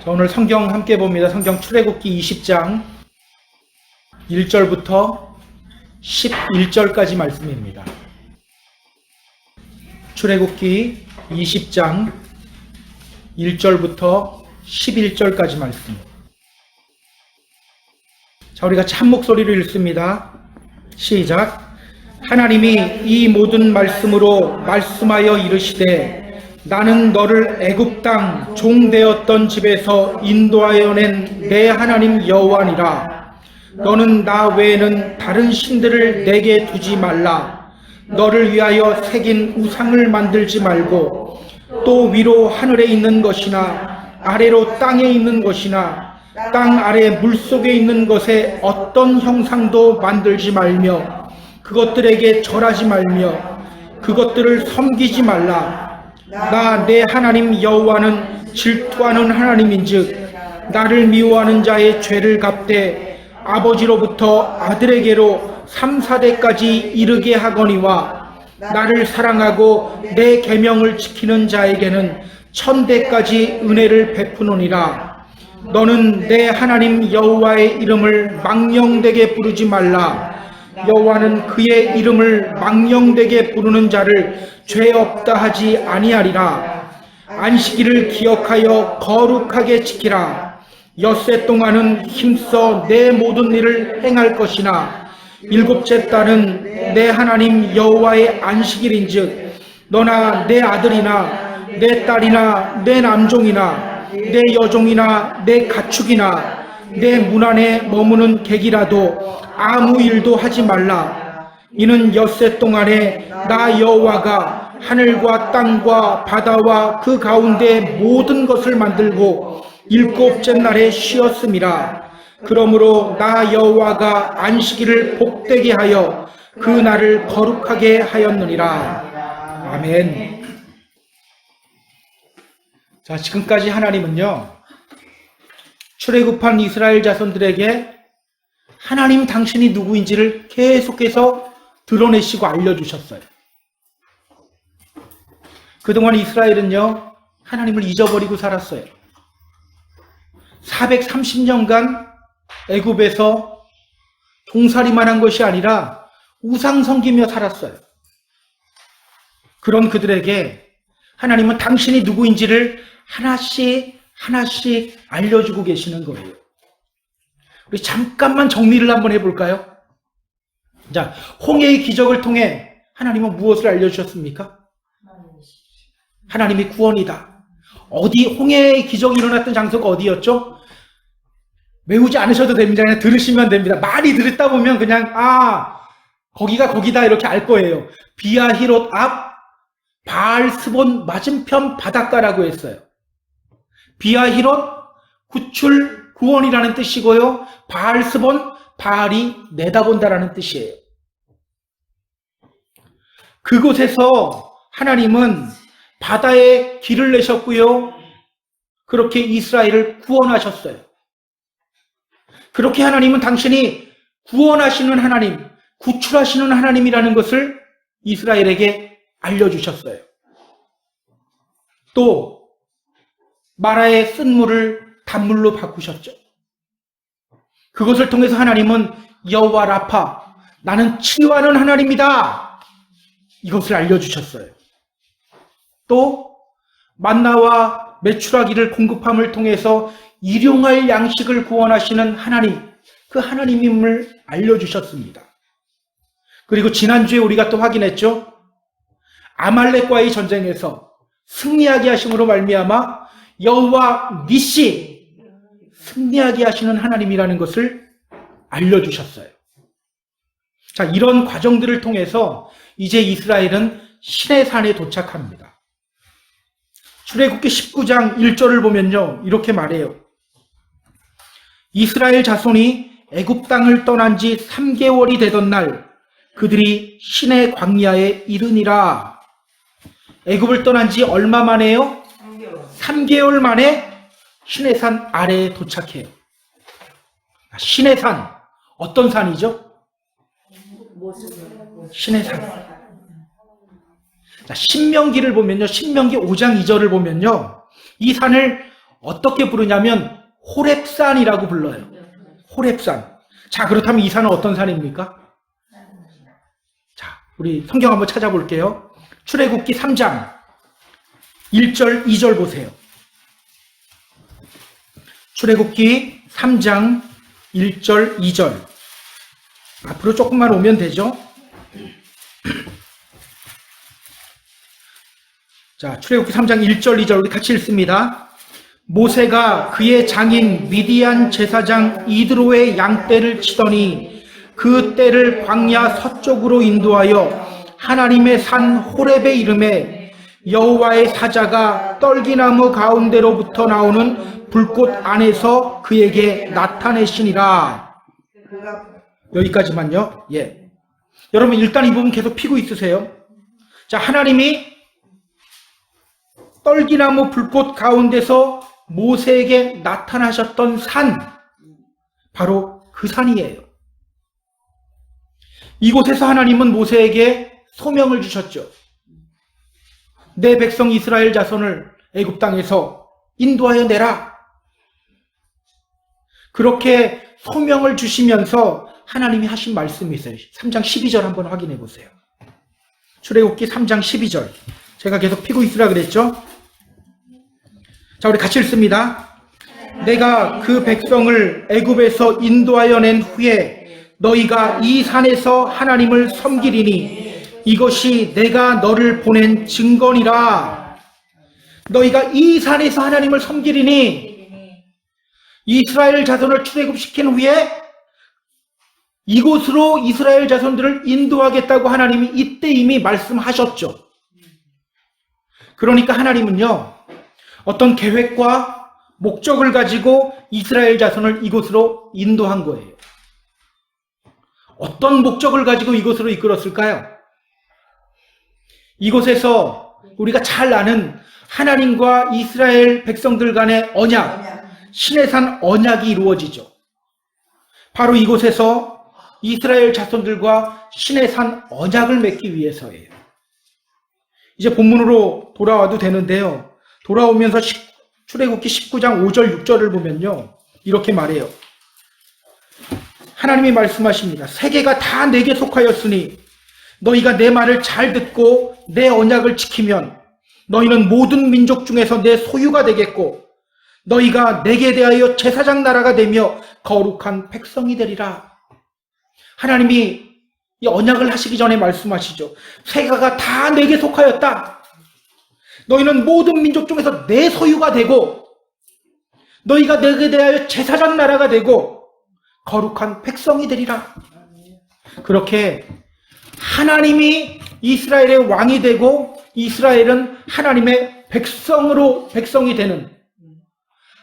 자, 오늘 성경 함께 봅니다. 성경 출애굽기 20장 1절부터 11절까지 말씀입니다. 출애굽기 20장 1절부터 11절까지 말씀. 자, 우리가 참 목소리로 읽습니다. 시작. 하나님이 이 모든 말씀으로 말씀하여 이르시되 나는 너를 애굽 땅 종되었던 집에서 인도하여 낸 내 하나님 여호와니라. 너는 나 외에는 다른 신들을 내게 두지 말라. 너를 위하여 새긴 우상을 만들지 말고 또 위로 하늘에 있는 것이나 아래로 땅에 있는 것이나 땅 아래 물속에 있는 것에 어떤 형상도 만들지 말며 그것들에게 절하지 말며 그것들을 섬기지 말라. 나 내 하나님 여호와는 질투하는 하나님인즉 나를 미워하는 자의 죄를 갚되 아버지로부터 아들에게로 3, 4대까지 이르게 하거니와 나를 사랑하고 내 계명을 지키는 자에게는 1000대까지 은혜를 베푸노니라. 너는 내 하나님 여호와의 이름을 망령되게 부르지 말라. 여호와는 그의 이름을 망령되게 부르는 자를 죄 없다 하지 아니하리라. 안식일을 기억하여 거룩하게 지키라. 엿새 동안은 힘써 내 모든 일을 행할 것이나 일곱째 달은 내 하나님 여호와의 안식일인즉 너나 내 아들이나 내 딸이나 내 남종이나 내 여종이나 내 가축이나 내 문 안에 머무는 객이라도 아무 일도 하지 말라. 이는 엿새 동안에 나 여호와가 하늘과 땅과 바다와 그 가운데 모든 것을 만들고 일곱째 날에 쉬었음이라. 그러므로 나 여호와가 안식일을 복되게 하여 그 날을 거룩하게 하였느니라. 아멘. 자, 지금까지 하나님은요, 출애굽한 이스라엘 자손들에게 하나님 당신이 누구인지를 계속해서 드러내시고 알려주셨어요. 그동안 이스라엘은요, 하나님을 잊어버리고 살았어요. 430년간 애굽에서 종살이만 한 것이 아니라 우상 섬기며 살았어요. 그런 그들에게 하나님은 당신이 누구인지를 하나씩 알려주고 계시는 거예요. 우리 잠깐만 정리를 한번 해볼까요? 자, 홍해의 기적을 통해 하나님은 무엇을 알려주셨습니까? 하나님이 구원이다. 어디 홍해의 기적이 일어났던 장소가 어디였죠? 외우지 않으셔도 됩니다. 그냥 들으시면 됩니다. 많이 들었다 보면 그냥 거기가 거기다 이렇게 알 거예요. 비아히롯 앞 바알스본 맞은편 바닷가라고 했어요. 비아히롯 구출 구원이라는 뜻이고요. 바알스본 바알이 내다본다라는 뜻이에요. 그곳에서 하나님은 바다에 길을 내셨고요. 그렇게 이스라엘을 구원하셨어요. 그렇게 하나님은 당신이 구원하시는 하나님, 구출하시는 하나님이라는 것을 이스라엘에게 알려주셨어요. 또 마라의 쓴물을 단물로 바꾸셨죠. 그것을 통해서 하나님은 여호와 라파, 나는 치유하는 하나님이다, 이것을 알려주셨어요. 또 만나와 메추라기를 공급함을 통해서 일용할 양식을 구원하시는 하나님, 그 하나님임을 알려주셨습니다. 그리고 지난주에 우리가 또 확인했죠. 아말렉과의 전쟁에서 승리하게 하심으로 말미암아 여호와 니시, 승리하게 하시는 하나님이라는 것을 알려주셨어요. 자, 이런 과정들을 통해서 이제 이스라엘은 시내산에 도착합니다. 출애굽기 19장 1절을 보면요, 이렇게 말해요. 이스라엘 자손이 애굽 땅을 떠난 지 3개월이 되던 날 그들이 시내 광야에 이르니라. 애굽을 떠난 지 얼마 만에요? 3개월 만에 시내산 아래에 도착해요. 시내산, 어떤 산이죠? 시내산. 자, 신명기를 보면요, 신명기 5장 2절을 보면요, 이 산을 어떻게 부르냐면 호렙산이라고 불러요. 호렙산. 자, 그렇다면 이 산은 어떤 산입니까? 자, 우리 성경 한번 찾아볼게요. 출애굽기 3장 1절, 2절 보세요. 출애굽기 3장 1절, 2절. 앞으로 조금만 오면 되죠? 자, 출애굽기 3장 1절, 2절 우리 같이 읽습니다. 모세가 그의 장인 미디안 제사장 이드로의 양떼를 치더니 그 떼를 광야 서쪽으로 인도하여 하나님의 산 호렙에 이르매 여호와의 사자가 떨기나무 가운데로부터 나오는 불꽃 안에서 그에게 나타내시니라. 여기까지만요. 예. 여러분 일단 이 부분 계속 피고 있으세요. 자, 하나님이 떨기나무 불꽃 가운데서 모세에게 나타나셨던 산, 바로 그 산이에요. 이곳에서 하나님은 모세에게 소명을 주셨죠. 내 백성 이스라엘 자손을 애굽 땅에서 인도하여 내라. 그렇게 소명을 주시면서 하나님이 하신 말씀이 있어요. 3장 12절 한번 확인해 보세요. 출애굽기 3장 12절. 제가 계속 피고 있으라 그랬죠? 자, 우리 같이 읽습니다. 내가 그 백성을 애굽에서 인도하여 낸 후에 너희가 이 산에서 하나님을 섬기리니 이것이 내가 너를 보낸 증거니라. 너희가 이 산에서 하나님을 섬기리니 이스라엘 자손을 출애굽시킨 후에 이곳으로 이스라엘 자손들을 인도하겠다고 하나님이 이때 이미 말씀하셨죠. 그러니까 하나님은요, 어떤 계획과 목적을 가지고 이스라엘 자손을 이곳으로 인도한 거예요. 어떤 목적을 가지고 이곳으로 이끌었을까요? 이곳에서 우리가 잘 아는 하나님과 이스라엘 백성들 간의 언약, 시내산 언약이 이루어지죠. 바로 이곳에서 이스라엘 자손들과 시내산 언약을 맺기 위해서예요. 이제 본문으로 돌아와도 되는데요. 돌아오면서 출애굽기 19장 5절 6절을 보면요, 이렇게 말해요. 하나님이 말씀하십니다. 세계가 다 내게 속하였으니 너희가 내 말을 잘 듣고 내 언약을 지키면 너희는 모든 민족 중에서 내 소유가 되겠고 너희가 내게 대하여 제사장 나라가 되며 거룩한 백성이 되리라. 하나님이 이 언약을 하시기 전에 말씀하시죠. 세계가 다 내게 속하였다. 너희는 모든 민족 중에서 내 소유가 되고 너희가 내게 대하여 제사장 나라가 되고 거룩한 백성이 되리라. 그렇게 하나님이 이스라엘의 왕이 되고 이스라엘은 하나님의 백성이 되는,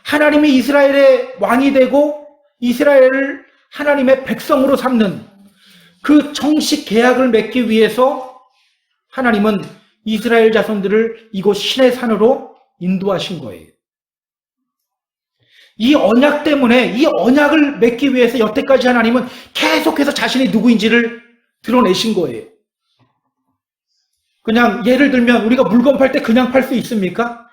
하나님이 이스라엘의 왕이 되고 이스라엘을 하나님의 백성으로 삼는 그 정식 계약을 맺기 위해서 하나님은 이스라엘 자손들을 이곳 신의 산으로 인도하신 거예요. 이 언약 때문에, 이 언약을 맺기 위해서 여태까지 하나님은 계속해서 자신이 누구인지를 드러내신 거예요. 그냥 예를 들면 우리가 물건 팔 때 그냥 팔 수 있습니까?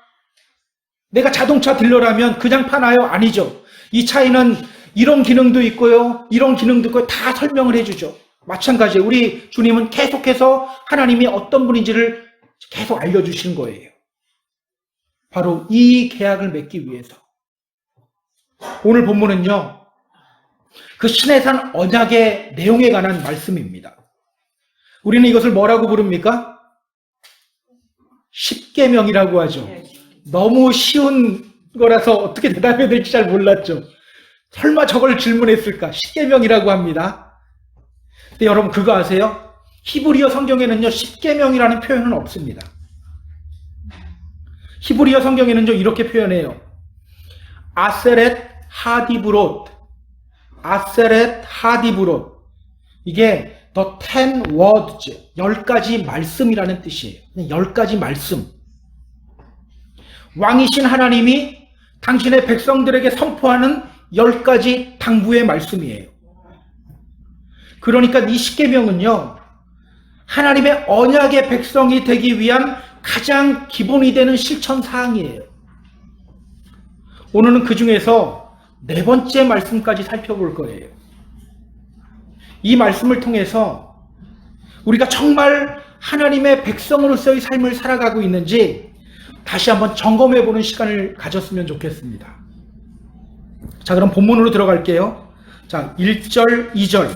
내가 자동차 딜러라면 그냥 파나요? 아니죠. 이 차에는 이런 기능도 있고요, 이런 기능도 있고 다 설명을 해주죠. 마찬가지예요. 우리 주님은 계속해서 하나님이 어떤 분인지를 계속 알려주신 거예요. 바로 이 계약을 맺기 위해서. 오늘 본문은요, 그 시내산 언약의 내용에 관한 말씀입니다. 우리는 이것을 뭐라고 부릅니까? 십계명이라고 하죠. 너무 쉬운 거라서 어떻게 대답해야 될지 잘 몰랐죠. 설마 저걸 질문했을까? 십계명이라고 합니다. 근데 여러분 그거 아세요? 히브리어 성경에는요, 십계명이라는 표현은 없습니다. 히브리어 성경에는요, 이렇게 표현해요. 아세렛 하디브롯. 아세렛 하디브롯. 이게 the 10 words, 10가지 말씀이라는 뜻이에요. 10가지 말씀. 왕이신 하나님이 당신의 백성들에게 선포하는 10가지 당부의 말씀이에요. 그러니까 이 십계명은요, 하나님의 언약의 백성이 되기 위한 가장 기본이 되는 실천 사항이에요. 오늘은 그 중에서 네 번째 말씀까지 살펴볼 거예요. 이 말씀을 통해서 우리가 정말 하나님의 백성으로서의 삶을 살아가고 있는지 다시 한번 점검해보는 시간을 가졌으면 좋겠습니다. 자, 그럼 본문으로 들어갈게요. 자, 1절, 2절.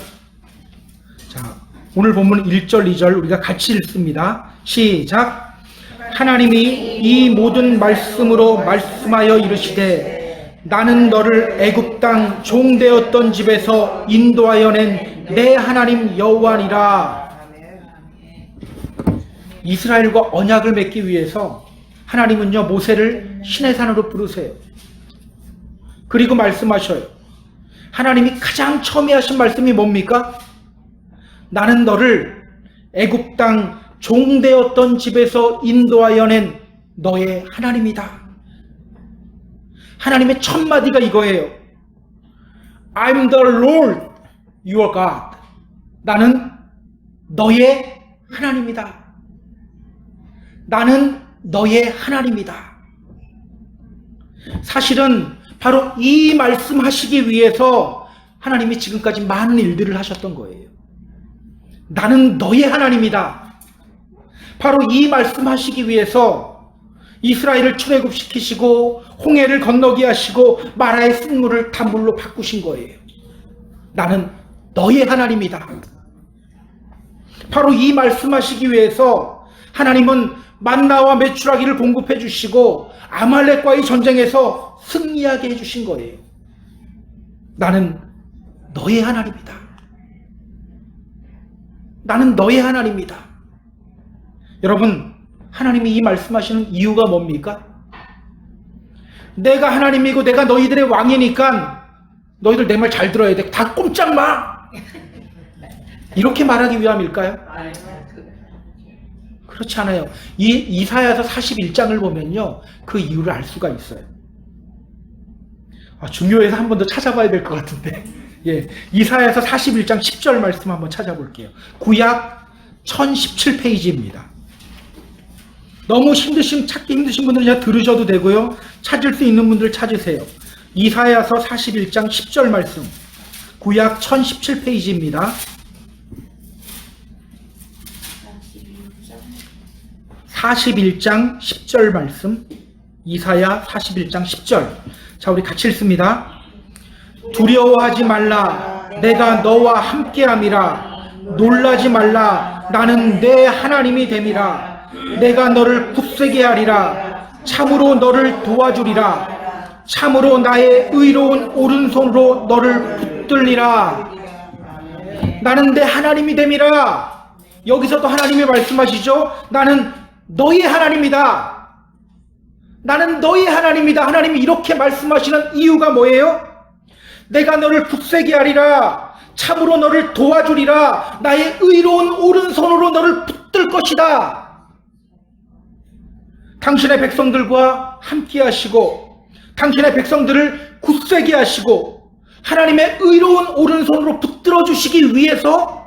자, 오늘 본문 1절, 2절 우리가 같이 읽습니다. 시작. 하나님이 이 모든 말씀으로 말씀하여 이르시되 나는 너를 애굽 땅 종되었던 집에서 인도하여 낸 내 하나님 여호와니라. 이스라엘과 언약을 맺기 위해서 하나님은요 모세를 시내산으로 부르세요. 그리고 말씀하셔요. 하나님이 가장 처음에 하신 말씀이 뭡니까? 나는 너를 애굽 땅 종되었던 집에서 인도하여 낸 너의 하나님이다. 하나님의 첫 마디가 이거예요. I'm the Lord, your God. 나는 너의 하나님이다. 나는 너의 하나님이다. 사실은 바로 이 말씀하시기 위해서 하나님이 지금까지 많은 일들을 하셨던 거예요. 나는 너의 하나님이다. 바로 이 말씀하시기 위해서 이스라엘을 출애굽시키시고 홍해를 건너게 하시고 마라의 쓴물을 단물로 바꾸신 거예요. 나는 너의 하나님이다. 바로 이 말씀하시기 위해서 하나님은 만나와 메추라기를 공급해 주시고 아말렉과의 전쟁에서 승리하게 해주신 거예요. 나는 너의 하나님이다. 나는 너의 하나님이다. 여러분, 하나님이 이 말씀하시는 이유가 뭡니까? 내가 하나님이고 내가 너희들의 왕이니까 너희들 내 말 잘 들어야 돼. 다 꼼짝 마. 이렇게 말하기 위함일까요? 그렇지 않아요. 이사야서 41장을 보면요 그 이유를 알 수가 있어요. 중요해서 한 번 더 찾아봐야 될 것 같은데. 예, 이사야서 41장 10절 말씀 한번 찾아볼게요. 구약 1017페이지입니다. 너무 찾기 힘드신 분들은 그냥 들으셔도 되고요. 찾을 수 있는 분들 찾으세요. 이사야서 41장 10절 말씀. 구약 1017페이지입니다. 41장 10절 말씀. 이사야 41장 10절. 자, 우리 같이 읽습니다. 두려워하지 말라. 내가 너와 함께함이라. 놀라지 말라. 나는 내 하나님이 됨이라. 내가 너를 굳세게 하리라. 참으로 너를 도와주리라. 참으로 나의 의로운 오른손으로 너를 붙들리라. 나는 내 하나님이 됨이라. 여기서도 하나님이 말씀하시죠. 나는 너의 하나님이다. 나는 너의 하나님이다. 하나님이 이렇게 말씀하시는 이유가 뭐예요? 내가 너를 굳세게 하리라. 참으로 너를 도와주리라. 나의 의로운 오른손으로 너를 붙들 것이다. 당신의 백성들과 함께 하시고 당신의 백성들을 굳세게 하시고 하나님의 의로운 오른손으로 붙들어 주시기 위해서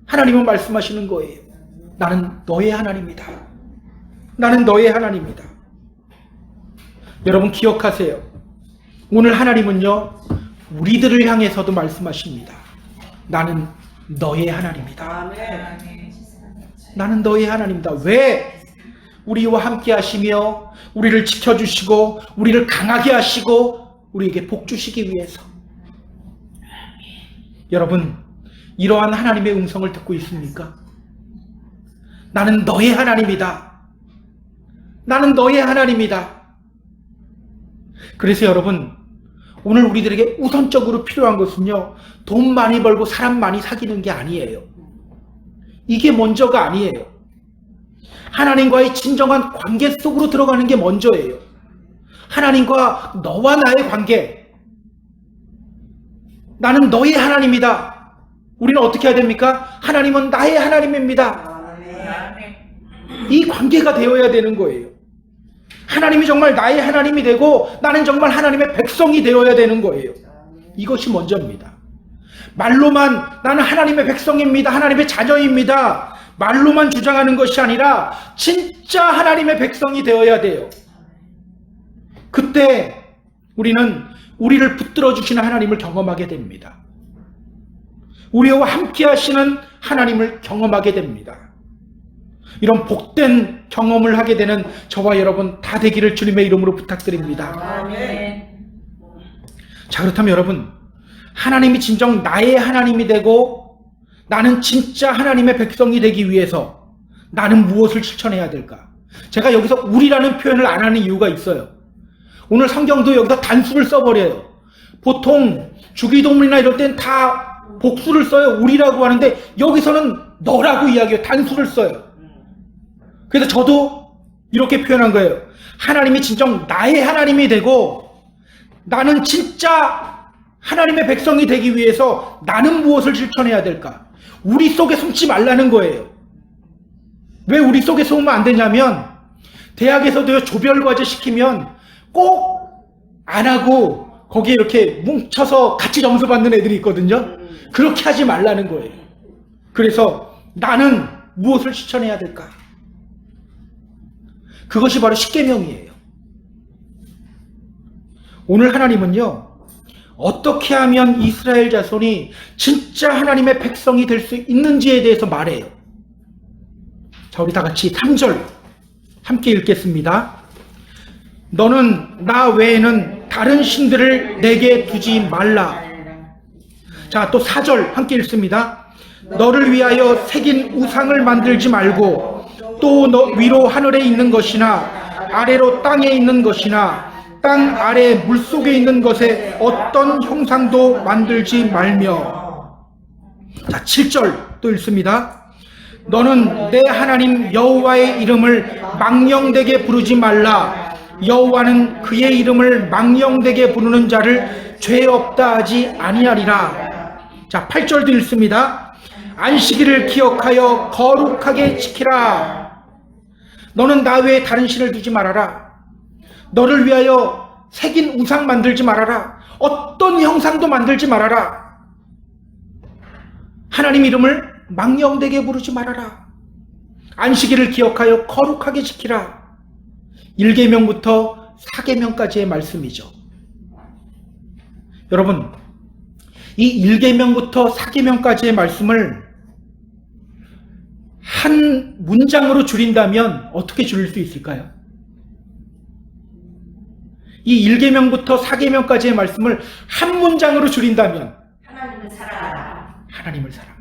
하나님은 말씀하시는 거예요. 나는 너의 하나님이다. 나는 너의 하나님이다. 여러분 기억하세요. 오늘 하나님은요 우리들을 향해서도 말씀하십니다. 나는 너의 하나님이다. 나는 너의 하나님이다. 왜? 우리와 함께 하시며 우리를 지켜주시고 우리를 강하게 하시고 우리에게 복 주시기 위해서. 여러분 이러한 하나님의 음성을 듣고 있습니까? 나는 너의 하나님이다. 나는 너의 하나님이다. 그래서 여러분 오늘 우리들에게 우선적으로 필요한 것은요 돈 많이 벌고 사람 많이 사귀는 게 아니에요. 이게 먼저가 아니에요. 하나님과의 진정한 관계 속으로 들어가는 게 먼저예요. 하나님과 너와 나의 관계. 나는 너의 하나님이다. 우리는 어떻게 해야 됩니까? 하나님은 나의 하나님입니다. 이 관계가 되어야 되는 거예요. 하나님이 정말 나의 하나님이 되고 나는 정말 하나님의 백성이 되어야 되는 거예요. 이것이 먼저입니다. 말로만 나는 하나님의 백성입니다. 하나님의 자녀입니다. 말로만 주장하는 것이 아니라 진짜 하나님의 백성이 되어야 돼요. 그때 우리는 우리를 붙들어 주시는 하나님을 경험하게 됩니다. 우리와 함께 하시는 하나님을 경험하게 됩니다. 이런 복된 경험을 하게 되는 저와 여러분 다 되기를 주님의 이름으로 부탁드립니다. 아멘. 자, 그렇다면 여러분, 하나님이 진정 나의 하나님이 되고 나는 진짜 하나님의 백성이 되기 위해서 나는 무엇을 실천해야 될까? 제가 여기서 우리라는 표현을 안 하는 이유가 있어요. 오늘 성경도 여기서 단수를 써버려요. 보통 주기도문이나 이럴 땐 다 복수를 써요. 우리라고 하는데 여기서는 너라고 이야기해요. 단수를 써요. 그래서 저도 이렇게 표현한 거예요. 하나님이 진정 나의 하나님이 되고 나는 진짜 하나님의 백성이 되기 위해서 나는 무엇을 실천해야 될까? 우리 속에 숨지 말라는 거예요. 왜 우리 속에 숨으면 안 되냐면 대학에서도요, 조별과제 시키면 꼭 안 하고 거기에 이렇게 뭉쳐서 같이 점수 받는 애들이 있거든요. 그렇게 하지 말라는 거예요. 그래서 나는 무엇을 실천해야 될까? 그것이 바로 십계명이에요. 오늘 하나님은요, 어떻게 하면 이스라엘 자손이 진짜 하나님의 백성이 될 수 있는지에 대해서 말해요. 자, 우리 다 같이 3절 함께 읽겠습니다. 너는 나 외에는 다른 신들을 내게 두지 말라. 자, 또 4절 함께 읽습니다. 너를 위하여 새긴 우상을 만들지 말고 또 너 위로 하늘에 있는 것이나 아래로 땅에 있는 것이나 땅 아래 물속에 있는 것에 어떤 형상도 만들지 말며. 자, 7절 또 읽습니다. 너는 내 하나님 여호와의 이름을 망령되게 부르지 말라. 여호와는 그의 이름을 망령되게 부르는 자를 죄 없다 하지 아니하리라. 자, 8절도 읽습니다. 안식일을 기억하여 거룩하게 지키라. 너는 나 외에 다른 신을 두지 말아라. 너를 위하여 새긴 우상 만들지 말아라. 어떤 형상도 만들지 말아라. 하나님 이름을 망령되게 부르지 말아라. 안식일을 기억하여 거룩하게 지키라. 1계명부터 4계명까지의 말씀이죠. 여러분, 이 1계명부터 4계명까지의 말씀을 한 문장으로 줄인다면 어떻게 줄일 수 있을까요? 이 1계명부터 4계명까지의 말씀을 한 문장으로 줄인다면 하나님을 사랑하라. 하나님을 사랑하라.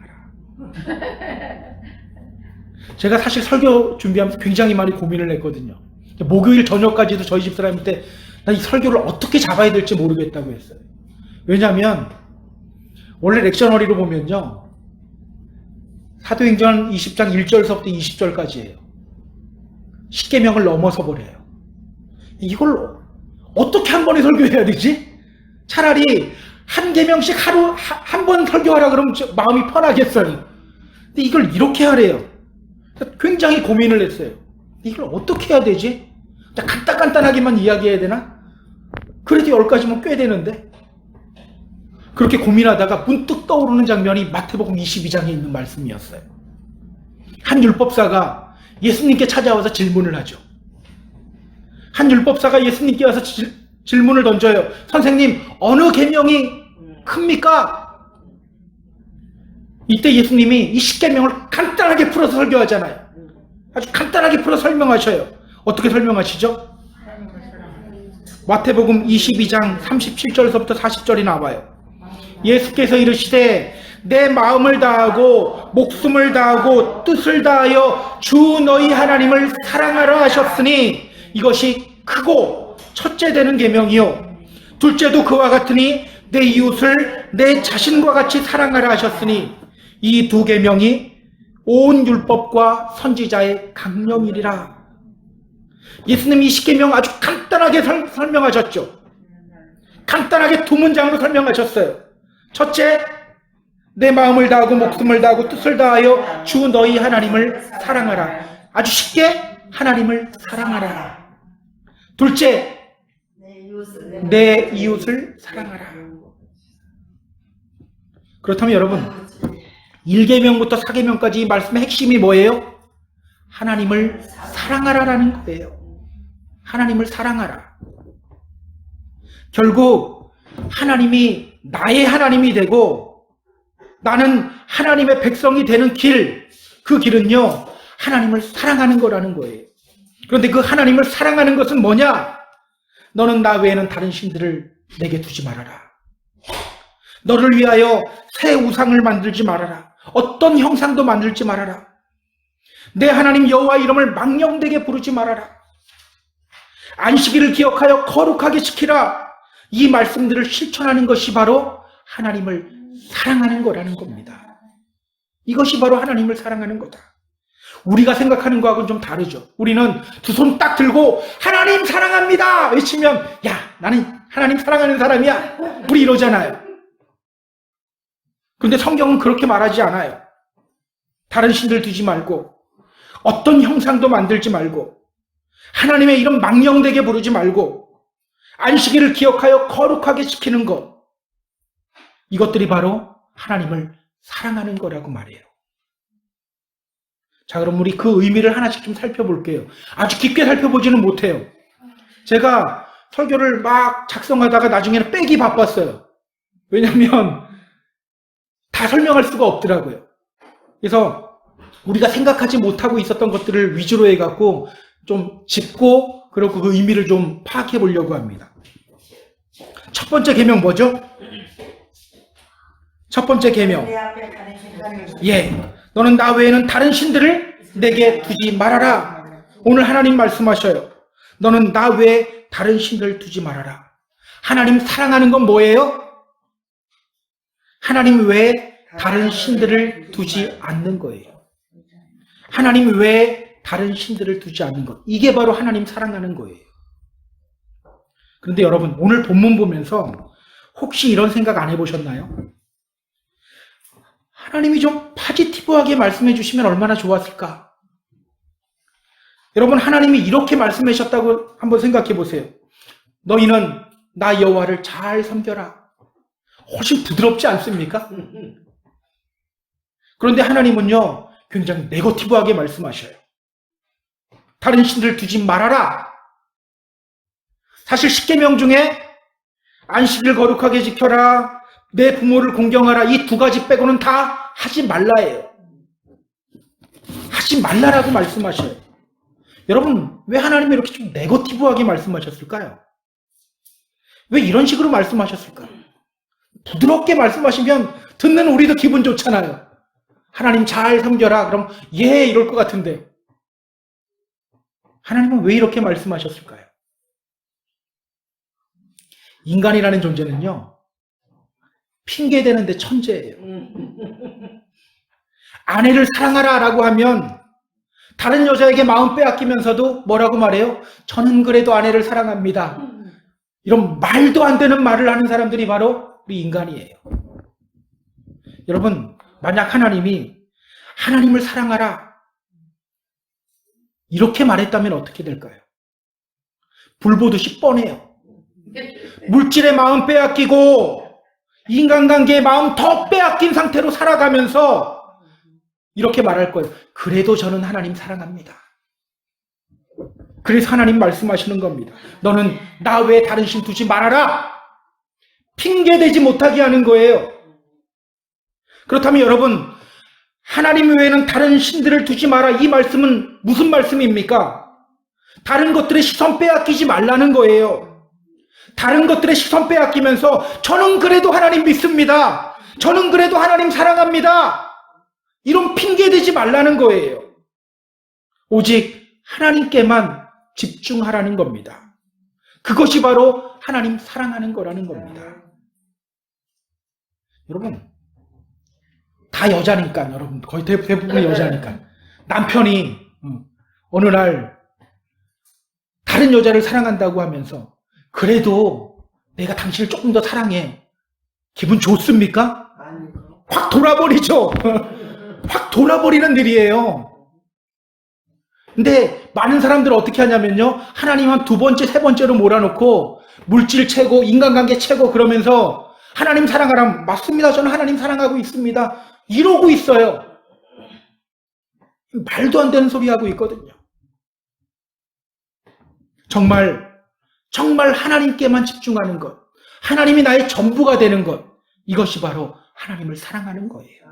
제가 사실 설교 준비하면서 굉장히 많이 고민을 했거든요. 목요일 저녁까지도 저희 집사람한테 나 이 설교를 어떻게 잡아야 될지 모르겠다고 했어요. 왜냐하면 원래 렉셔너리로 보면요, 사도행전 20장 1절서부터 20절까지예요. 10계명을 넘어서 버려요. 이걸 어떻게 한 번에 설교해야 되지? 차라리 한 계명씩 하루 한 번 설교하라 그러면 마음이 편하겠어요. 근데 이걸 이렇게 하래요. 굉장히 고민을 했어요. 이걸 어떻게 해야 되지? 간단하게만 이야기해야 되나? 그래도 10가지면 꽤 되는데. 그렇게 고민하다가 문득 떠오르는 장면이 마태복음 22장에 있는 말씀이었어요. 한 율법사가 예수님께 찾아와서 질문을 하죠. 한 율법사가 예수님께 와서 질문을 던져요. 선생님, 어느 계명이 큽니까? 이때 예수님이 이 10계명을 간단하게 풀어서 설교하잖아요. 아주 간단하게 풀어 설명하셔요. 어떻게 설명하시죠? 마태복음 22장 37절서부터 40절이 나와요. 예수께서 이르시되 내 마음을 다하고 목숨을 다하고 뜻을 다하여 주 너희 하나님을 사랑하라 하셨으니 이것이 크고 첫째 되는 계명이요 둘째도 그와 같으니 내 이웃을 내 자신과 같이 사랑하라 하셨으니 이 두 계명이 온 율법과 선지자의 강령이리라. 예수님이 이 10계명 아주 간단하게 설명하셨죠. 간단하게 두 문장으로 설명하셨어요. 첫째, 내 마음을 다하고 목숨을 다하고 뜻을 다하여 주 너희 하나님을 사랑하라. 아주 쉽게 하나님을 사랑하라. 둘째, 내 이웃을 사랑하라. 그렇다면 여러분, 1계명부터 4계명까지 이 말씀의 핵심이 뭐예요? 하나님을 사랑하라라는 거예요. 하나님을 사랑하라. 결국 하나님이 나의 하나님이 되고 나는 하나님의 백성이 되는 길, 그 길은요, 하나님을 사랑하는 거라는 거예요. 그런데 그 하나님을 사랑하는 것은 뭐냐? 너는 나 외에는 다른 신들을 내게 두지 말아라. 너를 위하여 새 우상을 만들지 말아라. 어떤 형상도 만들지 말아라. 내 하나님 여호와 이름을 망령되게 부르지 말아라. 안식일을 기억하여 거룩하게 지키라. 이 말씀들을 실천하는 것이 바로 하나님을 사랑하는 거라는 겁니다. 이것이 바로 하나님을 사랑하는 거다. 우리가 생각하는 거하고는 좀 다르죠. 우리는 두 손 딱 들고 하나님 사랑합니다 외치면 야, 나는 하나님 사랑하는 사람이야, 우리 이러잖아요. 그런데 성경은 그렇게 말하지 않아요. 다른 신들 두지 말고 어떤 형상도 만들지 말고 하나님의 이름 망령되게 부르지 말고 안식일을 기억하여 거룩하게 지키는 것, 이것들이 바로 하나님을 사랑하는 거라고 말해요. 자, 그럼 우리 그 의미를 하나씩 좀 살펴볼게요. 아주 깊게 살펴보지는 못해요. 제가 설교를 막 작성하다가 나중에는 빼기 바빴어요. 왜냐하면 다 설명할 수가 없더라고요. 그래서 우리가 생각하지 못하고 있었던 것들을 위주로 해갖고 좀 짚고 그리고 그 의미를 좀 파악해 보려고 합니다. 첫 번째 계명 뭐죠? 첫 번째 계명. 내 앞에 다른 신들을 예, 너는 나 외에는 다른 신들을 내게 두지 말아라. 오늘 하나님 말씀하셔요. 너는 나 외에 다른 신들을 두지 말아라. 하나님 사랑하는 건 뭐예요? 하나님 외에 다른 신들을 두지 않는 거예요. 하나님 외에 다른 신들을 두지 않는 것, 이게 바로 하나님 사랑하는 거예요. 그런데 여러분, 오늘 본문 보면서 혹시 이런 생각 안 해보셨나요? 하나님이 좀 파지티브하게 말씀해 주시면 얼마나 좋았을까? 여러분, 하나님이 이렇게 말씀하셨다고 한번 생각해 보세요. 너희는 나 여호와를 잘 섬겨라. 훨씬 부드럽지 않습니까? 그런데 하나님은요, 굉장히 네거티브하게 말씀하셔요. 다른 신들 두지 말아라. 사실 십계명 중에 안식일 거룩하게 지켜라, 내 부모를 공경하라, 이 두 가지 빼고는 다 하지 말라예요. 하지 말라라고 말씀하셔요. 여러분, 왜 하나님이 이렇게 좀 네거티브하게 말씀하셨을까요? 왜 이런 식으로 말씀하셨을까요? 부드럽게 말씀하시면 듣는 우리도 기분 좋잖아요. 하나님 잘 섬겨라. 그럼 예, 이럴 것 같은데 하나님은 왜 이렇게 말씀하셨을까요? 인간이라는 존재는요, 핑계대는데 천재예요. 아내를 사랑하라 라고 하면 다른 여자에게 마음 빼앗기면서도 뭐라고 말해요? 저는 그래도 아내를 사랑합니다. 이런 말도 안 되는 말을 하는 사람들이 바로 우리 인간이에요. 여러분, 만약 하나님이 하나님을 사랑하라 이렇게 말했다면 어떻게 될까요? 불 보듯이 뻔해요. 물질의 마음 빼앗기고 인간관계의 마음 더 빼앗긴 상태로 살아가면서 이렇게 말할 거예요. 그래도 저는 하나님 사랑합니다. 그래서 하나님 말씀하시는 겁니다. 너는 나 외에 다른 신 두지 말아라. 핑계대지 못하게 하는 거예요. 그렇다면 여러분, 하나님 외에는 다른 신들을 두지 마라, 이 말씀은 무슨 말씀입니까? 다른 것들의 시선 빼앗기지 말라는 거예요. 다른 것들의 시선 빼앗기면서 저는 그래도 하나님 믿습니다, 저는 그래도 하나님 사랑합니다, 이런 핑계대지 말라는 거예요. 오직 하나님께만 집중하라는 겁니다. 그것이 바로 하나님 사랑하는 거라는 겁니다. 여러분, 다 여자니까, 여러분 거의 대부분이 여자니까 남편이 어느 날 다른 여자를 사랑한다고 하면서 그래도 내가 당신을 조금 더 사랑해, 기분 좋습니까? 확 돌아버리죠. 확 돌아버리는 일이에요. 근데 많은 사람들은 어떻게 하냐면요, 하나님 한 두 번째, 세 번째로 몰아놓고 물질 최고, 인간관계 최고 그러면서 하나님 사랑하라, 맞습니다, 저는 하나님 사랑하고 있습니다, 이러고 있어요. 말도 안 되는 소리 하고 있거든요. 정말 정말 하나님께만 집중하는 것, 하나님이 나의 전부가 되는 것, 이것이 바로 하나님을 사랑하는 거예요.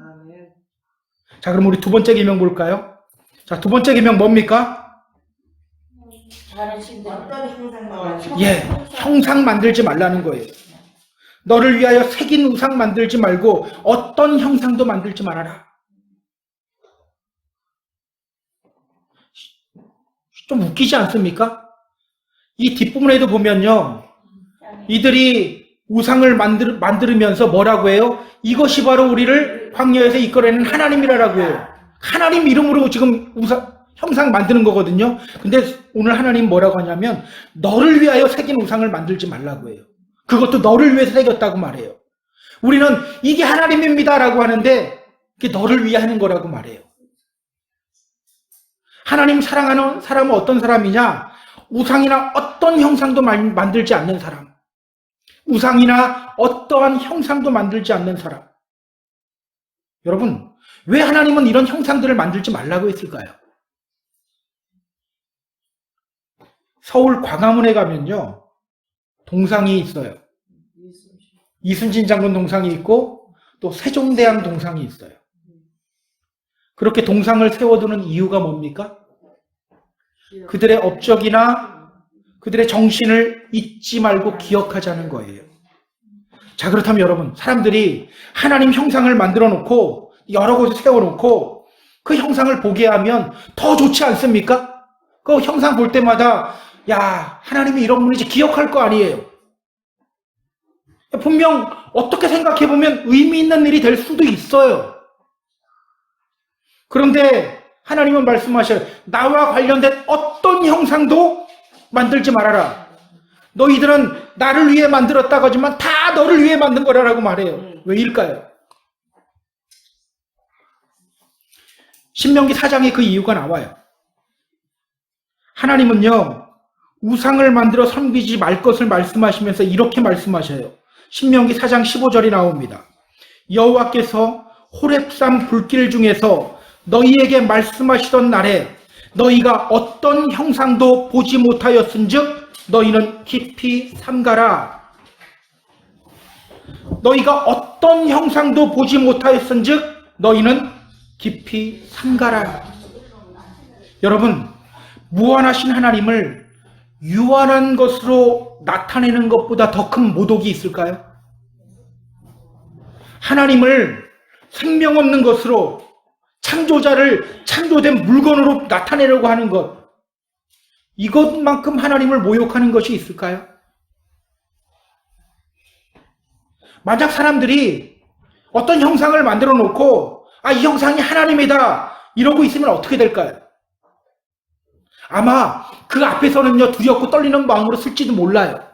자, 그럼 우리 두 번째 계명 볼까요? 자, 두 번째 계명 뭡니까? 어떤 형상도 예, 형상 만들지 말라는 거예요. 너를 위하여 새긴 우상 만들지 말고 어떤 형상도 만들지 말아라. 좀 웃기지 않습니까? 이 뒷부분에도 보면요, 이들이 우상을 만들으면서 뭐라고 해요? 이것이 바로 우리를 광야에서 이끌어내는 하나님이라고 해요. 하나님 이름으로 지금 형상 만드는 거거든요. 근데 오늘 하나님 뭐라고 하냐면 너를 위하여 새긴 우상을 만들지 말라고 해요. 그것도 너를 위해서 새겼다고 말해요. 우리는 이게 하나님입니다라고 하는데 그게 너를 위해 하는 거라고 말해요. 하나님 사랑하는 사람은 어떤 사람이냐? 우상이나 어떤 형상도 만들지 않는 사람. 우상이나 어떠한 형상도 만들지 않는 사람. 여러분, 왜 하나님은 이런 형상들을 만들지 말라고 했을까요? 서울 광화문에 가면요, 동상이 있어요. 이순신 장군 동상이 있고 또 세종대왕 동상이 있어요. 그렇게 동상을 세워두는 이유가 뭡니까? 그들의 업적이나 그들의 정신을 잊지 말고 기억하자는 거예요. 자, 그렇다면 여러분, 사람들이 하나님 형상을 만들어 놓고 여러 곳에 세워놓고 그 형상을 보게 하면 더 좋지 않습니까? 그 형상 볼 때마다 야, 하나님이 이런 분이지 기억할 거 아니에요. 분명 어떻게 생각해보면 의미 있는 일이 될 수도 있어요. 그런데 하나님은 말씀하셔요. 나와 관련된 어떤 형상도 만들지 말아라. 너희들은 나를 위해 만들었다고 하지만 다 너를 위해 만든 거라고 말해요. 왜일까요? 신명기 4장에 그 이유가 나와요. 하나님은요, 우상을 만들어 섬기지 말 것을 말씀하시면서 이렇게 말씀하셔요. 신명기 4장 15절이 나옵니다. 여호와께서 호렙산 불길 중에서 너희에게 말씀하시던 날에 너희가 어떤 형상도 보지 못하였은즉 너희는 깊이 삼가라. 너희가 어떤 형상도 보지 못하였은즉 너희는 깊이 삼가라. 여러분, 무한하신 하나님을 유한한 것으로 나타내는 것보다 더 큰 모독이 있을까요? 하나님을 생명 없는 것으로, 창조자를 창조된 물건으로 나타내려고 하는 것, 이것만큼 하나님을 모욕하는 것이 있을까요? 만약 사람들이 어떤 형상을 만들어 놓고 이 형상이 하나님이다 이러고 있으면 어떻게 될까요? 아마 그 앞에서는요, 두렵고 떨리는 마음으로 쓸지도 몰라요.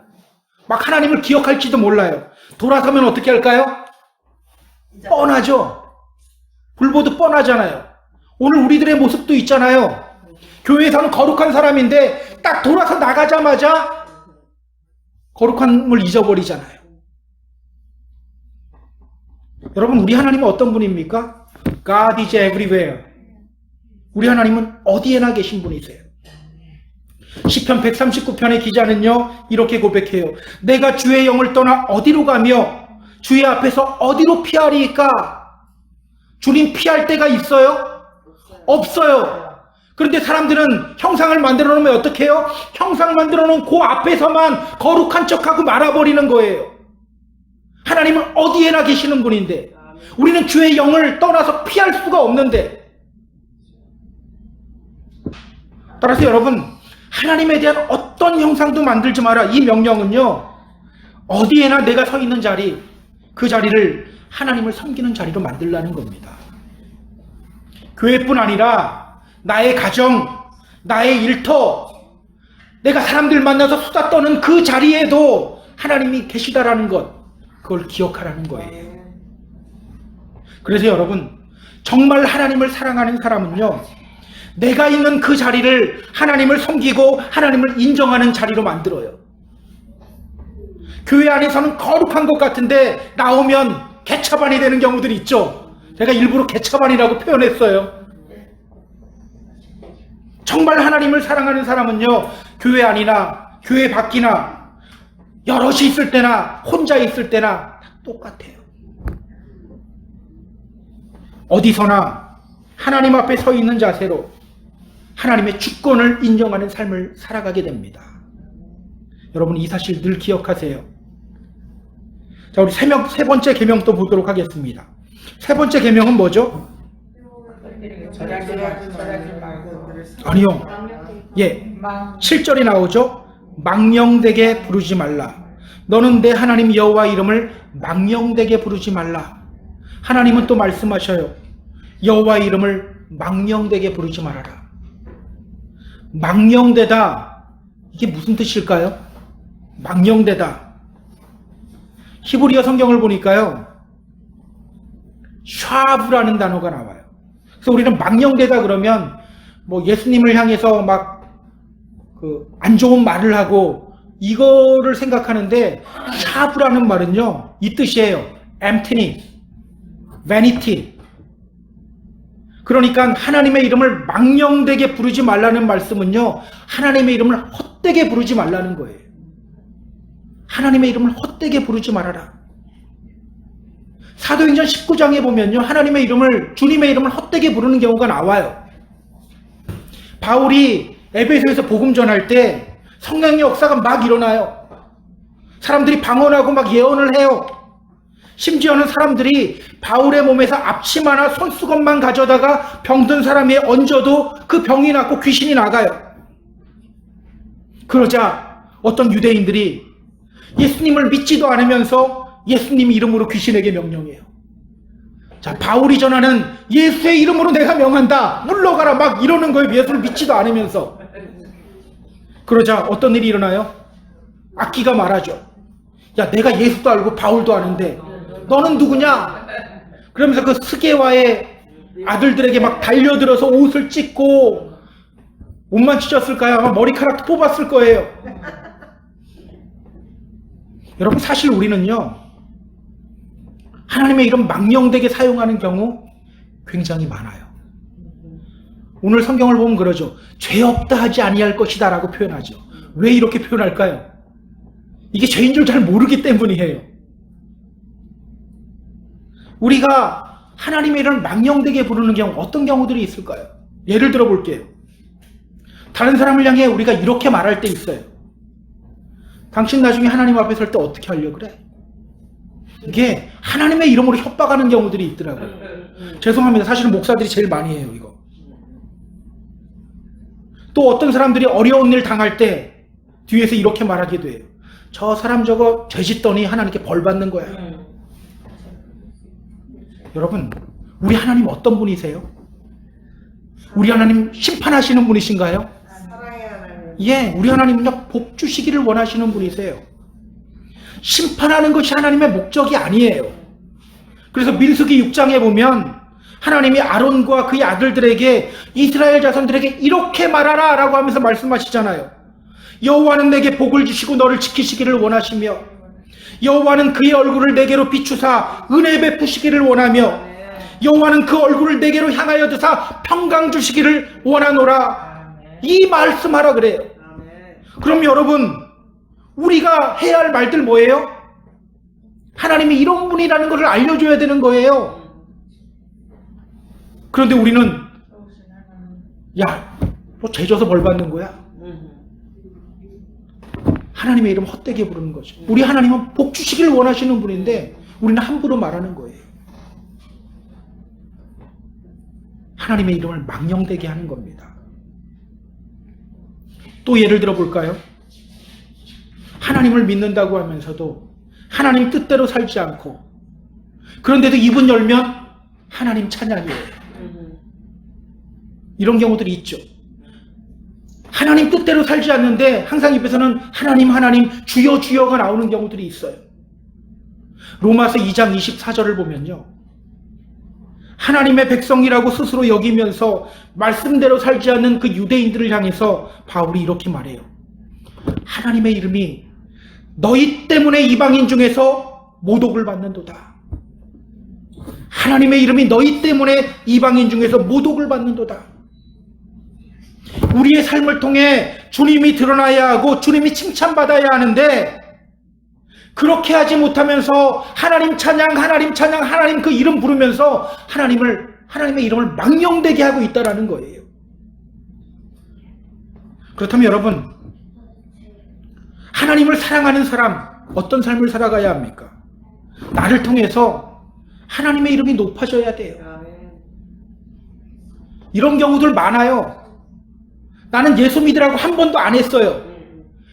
막 하나님을 기억할지도 몰라요. 돌아서면 어떻게 할까요? 뻔하죠. 불보듯 뻔하잖아요. 오늘 우리들의 모습도 있잖아요. 교회에서는 거룩한 사람인데 딱 돌아서 나가자마자 거룩함을 잊어버리잖아요. 여러분, 우리 하나님은 어떤 분입니까? God is everywhere. 우리 하나님은 어디에나 계신 분이세요. 시편 139편의 기자는요, 이렇게 고백해요. 내가 주의 영을 떠나 어디로 가며 주의 앞에서 어디로 피하리까? 주님 피할 데가 있어요? 없어요. 그런데 사람들은 형상을 만들어 놓으면 어떻게 해요? 형상 만들어 놓은 그 앞에서만 거룩한 척하고 말아버리는 거예요. 하나님은 어디에나 계시는 분인데 우리는 주의 영을 떠나서 피할 수가 없는데, 따라서 여러분, 하나님에 대한 어떤 형상도 만들지 마라. 이 명령은요, 어디에나 내가 서 있는 자리, 그 자리를 하나님을 섬기는 자리로 만들라는 겁니다. 교회뿐 아니라 나의 가정, 나의 일터, 내가 사람들 만나서 수다 떠는 그 자리에도 하나님이 계시다라는 것, 그걸 기억하라는 거예요. 그래서 여러분, 정말 하나님을 사랑하는 사람은요, 내가 있는 그 자리를 하나님을 섬기고 하나님을 인정하는 자리로 만들어요. 교회 안에서는 거룩한 것 같은데 나오면 개차반이 되는 경우들이 있죠. 제가 일부러 개차반이라고 표현했어요. 정말 하나님을 사랑하는 사람은요, 교회 안이나 교회 밖이나 여럿이 있을 때나 혼자 있을 때나 다 똑같아요. 어디서나 하나님 앞에 서 있는 자세로 하나님의 주권을 인정하는 삶을 살아가게 됩니다. 여러분 이 사실 늘 기억하세요. 자, 우리 세 번째 계명 또 보도록 하겠습니다. 세 번째 계명은 뭐죠? 절하지 말고 아니요. 예, 7절이 나오죠. 망령되게 부르지 말라. 너는 내 하나님 여호와 이름을 망령되게 부르지 말라. 하나님은 또 말씀하셔요. 여호와 이름을 망령되게 부르지 말아라. 망령되다, 이게 무슨 뜻일까요? 망령되다. 히브리어 성경을 보니까요, 샤브라는 단어가 나와요. 그래서 우리는 망령되다 그러면 뭐 예수님을 향해서 막 안 좋은 말을 하고 이거를 생각하는데, 샤브라는 말은요 이 뜻이에요. emptiness, vanity. 그러니까 하나님의 이름을 망령되게 부르지 말라는 말씀은요, 하나님의 이름을 헛되게 부르지 말라는 거예요. 하나님의 이름을 헛되게 부르지 말아라. 사도행전 19장에 보면요, 하나님의 이름을, 주님의 이름을 헛되게 부르는 경우가 나와요. 바울이 에베소에서 복음 전할 때 성령의 역사가 막 일어나요. 사람들이 방언하고 막 예언을 해요. 심지어는 사람들이 바울의 몸에서 앞치마나 손수건만 가져다가 병든 사람에 얹어도 그 병이 낫고 귀신이 나가요. 그러자 어떤 유대인들이 예수님을 믿지도 않으면서 예수님 이름으로 귀신에게 명령해요. 자, 바울이 전하는 예수의 이름으로 내가 명한다, 물러가라, 막 이러는 거예요. 예수를 믿지도 않으면서. 그러자 어떤 일이 일어나요? 악기가 말하죠. 야, 내가 예수도 알고 바울도 아는데 너는 누구냐? 그러면서 그 스게와의 아들들에게 막 달려들어서 옷을 찢고, 옷만 찢었을까요? 아마 머리카락도 뽑았을 거예요. 여러분 사실 우리는요, 하나님의 이름 망령되게 사용하는 경우 굉장히 많아요. 오늘 성경을 보면 그러죠. 죄 없다 하지 아니할 것이다 라고 표현하죠. 왜 이렇게 표현할까요? 이게 죄인 줄 잘 모르기 때문이에요. 우리가 하나님의 이름을 망령되게 부르는 경우, 어떤 경우들이 있을까요? 예를 들어 볼게요. 다른 사람을 향해 우리가 이렇게 말할 때 있어요. 당신 나중에 하나님 앞에 설 때 어떻게 하려고 그래? 이게 하나님의 이름으로 협박하는 경우들이 있더라고요. 죄송합니다. 사실은 목사들이 제일 많이 해요, 이거. 또 어떤 사람들이 어려운 일 당할 때 뒤에서 이렇게 말하기도 해요. 저 사람 저거 죄짓더니 하나님께 벌 받는 거야. 여러분, 우리 하나님 어떤 분이세요? 우리 하나님 심판하시는 분이신가요? 사랑의 하나님. 예, 우리 하나님은요, 복 주시기를 원하시는 분이세요. 심판하는 것이 하나님의 목적이 아니에요. 그래서 민수기 6장에 보면 하나님이 아론과 그의 아들들에게, 이스라엘 자손들에게 이렇게 말하라 라고 하면서 말씀하시잖아요. 여호와는 내게 복을 주시고 너를 지키시기를 원하시며, 여호와는 그의 얼굴을 내게로 비추사 은혜 베푸시기를 원하며, 여호와는 그 얼굴을 내게로 향하여 드사 평강 주시기를 원하노라. 이 말씀하라 그래요. 그럼 여러분, 우리가 해야 할 말들 뭐예요? 하나님이 이런 분이라는 것을 알려줘야 되는 거예요. 그런데 우리는, 야, 너 죄져서 벌 받는 거야? 하나님의 이름 헛되게 부르는 거죠. 우리 하나님은 복 주시기를 원하시는 분인데 우리는 함부로 말하는 거예요. 하나님의 이름을 망령되게 하는 겁니다. 또 예를 들어 볼까요? 하나님을 믿는다고 하면서도 하나님 뜻대로 살지 않고, 그런데도 입은 열면 하나님 찬양이에요. 이런 경우들이 있죠. 하나님 뜻대로 살지 않는데 항상 입에서는 하나님 하나님 주여 주여가 나오는 경우들이 있어요. 로마서 2장 24절을 보면요, 하나님의 백성이라고 스스로 여기면서 말씀대로 살지 않는 그 유대인들을 향해서 바울이 이렇게 말해요. 하나님의 이름이 너희 때문에 이방인 중에서 모독을 받는도다. 하나님의 이름이 너희 때문에 이방인 중에서 모독을 받는도다. 우리의 삶을 통해 주님이 드러나야 하고 주님이 칭찬받아야 하는데, 그렇게 하지 못하면서 하나님 찬양, 하나님 찬양, 하나님 그 이름 부르면서 하나님의 이름을 망령되게 하고 있다라는 거예요. 그렇다면 여러분, 하나님을 사랑하는 사람, 어떤 삶을 살아가야 합니까? 나를 통해서 하나님의 이름이 높아져야 돼요. 이런 경우들 많아요. 나는 예수 믿으라고 한 번도 안 했어요.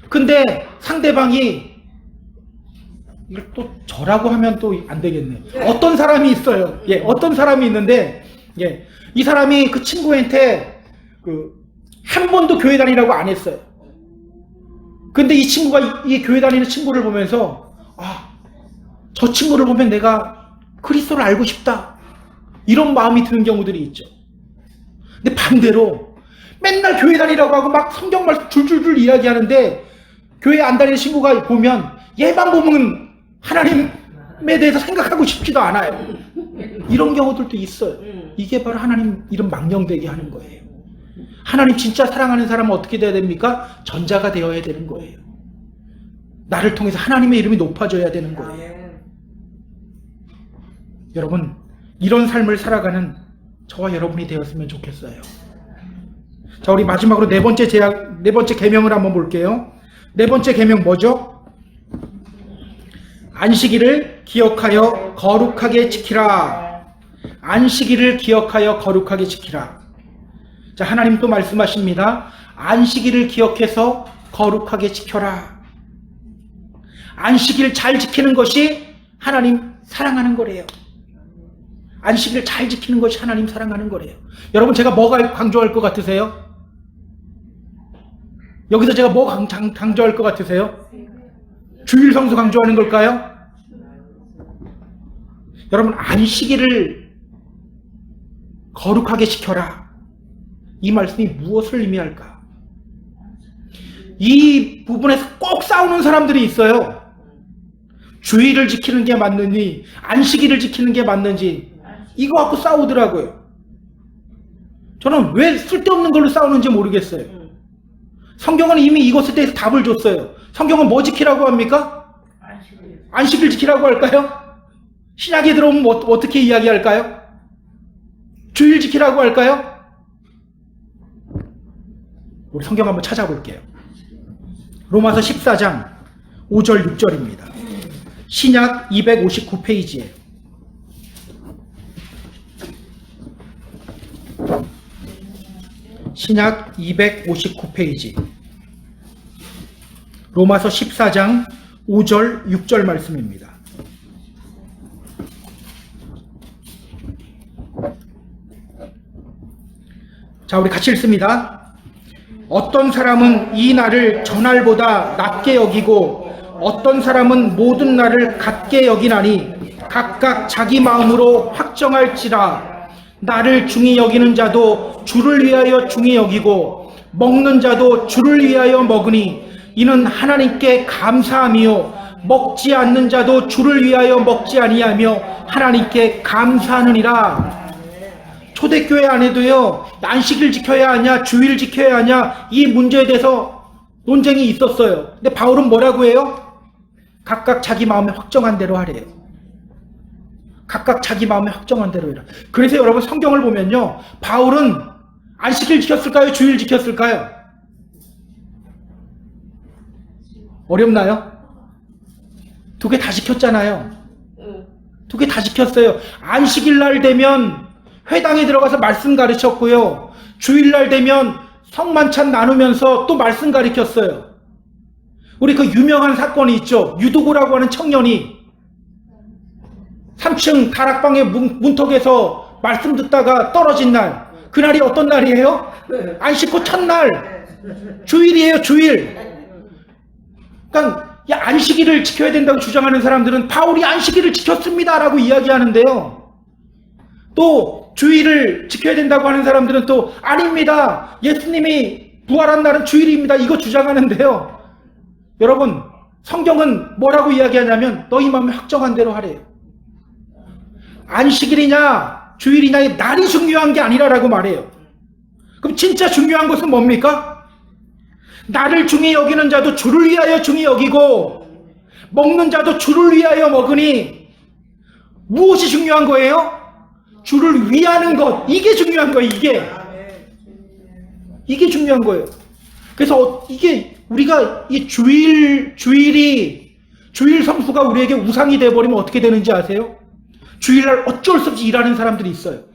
근데 상대방이 이걸 또 저라고 하면 또 안 되겠네. 어떤 사람이 있어요. 예, 어떤 사람이 있는데, 예, 이 사람이 그 친구한테 한 번도 교회 다니라고 안 했어요. 근데 이 친구가 이 교회 다니는 친구를 보면서, 저 친구를 보면 내가 그리스도를 알고 싶다, 이런 마음이 드는 경우들이 있죠. 근데 반대로 맨날 교회 다니라고 하고 막 성경 말씀 줄줄줄 이야기하는데 교회 안 다니는 친구가 보면 얘만 보면 하나님에 대해서 생각하고 싶지도 않아요. 이런 경우들도 있어요. 이게 바로 하나님 이름 망령되게 하는 거예요. 하나님 진짜 사랑하는 사람은 어떻게 돼야 됩니까? 전자가 되어야 되는 거예요. 나를 통해서 하나님의 이름이 높아져야 되는 거예요. 여러분, 이런 삶을 살아가는 저와 여러분이 되었으면 좋겠어요. 자, 우리 마지막으로 네 번째 계명을 한번 볼게요. 네 번째 계명 뭐죠? 안식일을 기억하여 거룩하게 지키라. 안식일을 기억하여 거룩하게 지키라. 자, 하나님 또 말씀하십니다. 안식일을 기억해서 거룩하게 지켜라. 안식일 잘 지키는 것이 하나님 사랑하는 거래요. 안식일을 잘 지키는 것이 하나님 사랑하는 거래요. 여러분, 제가 뭐가 강조할 것 같으세요? 여기서 제가 뭐 강조할 것 같으세요? 주일 성수 강조하는 걸까요? 여러분, 안식일을 거룩하게 지켜라. 이 말씀이 무엇을 의미할까? 이 부분에서 꼭 싸우는 사람들이 있어요. 주일을 지키는 게 맞는지, 안식일을 지키는 게 맞는지, 이거 갖고 싸우더라고요. 저는 왜 쓸데없는 걸로 싸우는지 모르겠어요. 성경은 이미 이것에 대해서 답을 줬어요. 성경은 뭐 지키라고 합니까? 안식일 지키라고 할까요? 신약에 들어오면 어떻게 이야기할까요? 주일 지키라고 할까요? 우리 성경 한번 찾아볼게요. 로마서 14장 5절 6절입니다. 신약 259페이지에 신약 259페이지 로마서 14장 5절 6절 말씀입니다. 자, 우리 같이 읽습니다. 어떤 사람은 이 날을 전날보다 낮게 여기고 어떤 사람은 모든 날을 같게 여기나니 각각 자기 마음으로 확정할지라. 나를 중히 여기는 자도 주를 위하여 중히 여기고 먹는 자도 주를 위하여 먹으니 이는 하나님께 감사함이요 먹지 않는 자도 주를 위하여 먹지 아니하며 하나님께 감사하느니라. 초대교회 안에도요, 안식일 지켜야 하냐 주일 지켜야 하냐 이 문제에 대해서 논쟁이 있었어요. 근데 바울은 뭐라고 해요? 각각 자기 마음에 확정한 대로 하래요. 각각 자기 마음에 확정한 대로 해라. 그래서 여러분, 성경을 보면요, 바울은 안식일 지켰을까요? 주일 지켰을까요? 어렵나요? 두 개 다 지켰잖아요. 두 개 다 지켰어요. 안식일 날 되면 회당에 들어가서 말씀 가르쳤고요, 주일날 되면 성만찬 나누면서 또 말씀 가르쳤어요. 우리 그 유명한 사건이 있죠. 유두고라고 하는 청년이 3층 다락방의 문턱에서 말씀 듣다가 떨어진 날, 그날이 어떤 날이에요? 안식 후 첫날, 주일이에요. 주일. 그러니까 안식일을 지켜야 된다고 주장하는 사람들은 바울이 안식일을 지켰습니다 라고 이야기하는데요, 또 주일을 지켜야 된다고 하는 사람들은 또 아닙니다, 예수님이 부활한 날은 주일입니다, 이거 주장하는데요, 여러분, 성경은 뭐라고 이야기하냐면 너희 마음에 확정한 대로 하래요. 안식일이냐 주일이냐의 날이 중요한 게 아니라라고 말해요. 그럼 진짜 중요한 것은 뭡니까? 나를 중히 여기는 자도 주를 위하여 중히 여기고 먹는 자도 주를 위하여 먹으니 무엇이 중요한 거예요? 주를 위하는 것. 이게 중요한 거예요. 이게 중요한 거예요. 그래서 이게 우리가 이 주일 성수가 우리에게 우상이 되어버리면 어떻게 되는지 아세요? 주일날 어쩔 수 없이 일하는 사람들이 있어요.